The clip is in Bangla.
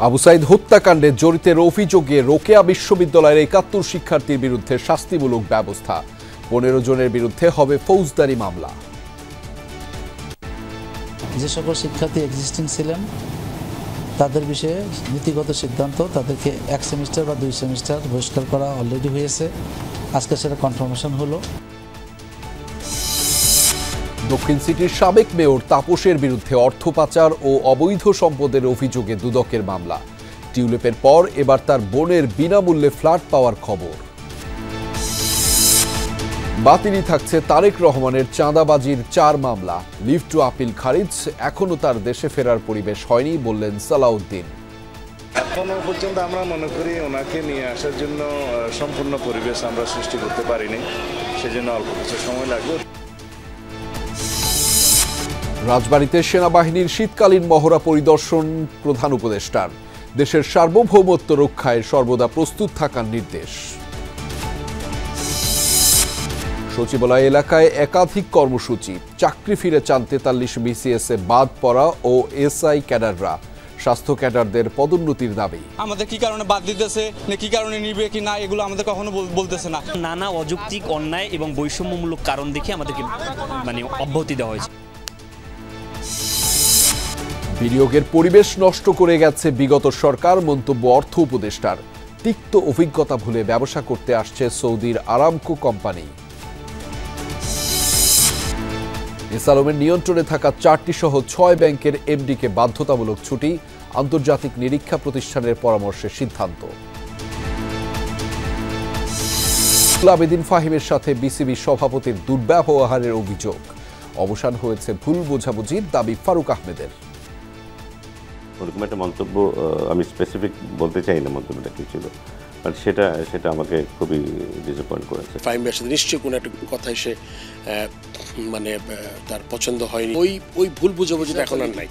আবু সাইদ হত্যাকাণ্ডে জড়িতের অভিযোগে রোকেয়া বিশ্ববিদ্যালয়ের ৭১ শিক্ষার্থীর বিরুদ্ধে শাস্তিমূলক ব্যবস্থা, ১৫ জনের বিরুদ্ধে হবে ফৌজদারি মামলা। যে সকল শিক্ষার্থী এক্সিস্টিং ছিলেন তাদের বিষয়ে নীতিগত সিদ্ধান্ত, তাদেরকে ১ সেমিস্টার বা ২ সেমিস্টার বহিষ্কার করা অলরেডি হয়েছে, আজকে সেটা কনফার্মেশন হলো। দক্ষিণ সিটির সাবেক মেয়র তাপসের বিরুদ্ধে অর্থ পাচার ও অবৈধ সম্পদের অভিযোগে দুদকের মামলা। টিউলিপের পর এবার তার বোনের বিনামূল্যে ফ্ল্যাট পাওয়ার খবর। বাতিলই থাকছে তারেক রহমানের চাঁদাবাজির ৪ মামলা। লিভ টু আপিল খারিজ, এখনো তার দেশে ফেরার পরিবেশ হয়নি বললেন সালাউদ্দিন। এখনো পর্যন্ত আমরা মনে করি ওনাকে নিয়ে আসার জন্য সম্পূর্ণ পরিবেশ আমরা সৃষ্টি করতে পারিনি, সেজন্য অল্প কিছু সময় লাগবে। রাজবাড়ীতে সেনাবাহিনীর শীতকালীন মহড়া পরিদর্শন প্রধান উপদেষ্টার। দেশের সার্বভৌমত্ব রক্ষায় সর্বদা প্রস্তুত থাকার নির্দেশ। সচিবালয় এলাকায় একাধিক কর্মসূচি, চাকরি ফিরে চান ৪৩ বিসিএস এ বাদ পড়া ও এসআই ক্যাডাররা। স্বাস্থ্য ক্যাডারদের পদোন্নতির দাবি। আমাদের কি কারণে বাদ দিতেছে না কি কারণে নিবে কি না এগুলো আমাদের কখনো বলতেছে না। নানা অযৌক্তিক অন্যায় এবং বৈষম্যমূলক কারণ দেখে আমাদেরকে অব্যাহতি দেওয়া হয়েছে। বিনিয়োগের পরিবেশ নষ্ট করে গেছে বিগত সরকার, মন্তব্য অর্থ উপদেষ্টার। তিক্ত অভিজ্ঞতা ভুলে ব্যবসা করতে আসছে সৌদির আরামকো কোম্পানি। এসআলমের নিয়ন্ত্রণে থাকা ৪টি সহ ৬ ব্যাংকের এমডিকে বাধ্যতামূলক ছুটি, আন্তর্জাতিক নিরীক্ষা প্রতিষ্ঠানের পরামর্শে সিদ্ধান্ত। আবেদিন ফাহিমের সাথে বিসিবি সভাপতির দুর্ব্যবহারের অভিযোগ। অবসান হয়েছে ভুল বোঝাবুঝির দাবি ফারুক আহমেদের। ওরকম একটা মন্তব্য আমি স্পেসিফিক বলতে চাই না মন্তব্যটা কি ছিল, বাট সেটা আমাকে খুবই ডিসঅ্যাপয়েন্ট করেছে। ফাহিমের সাথে নিশ্চয়ই কোনো একটা কথাই সে তার পছন্দ হয়নি, ওই ভুল বুঝাবুঝিটা এখন আর নাই।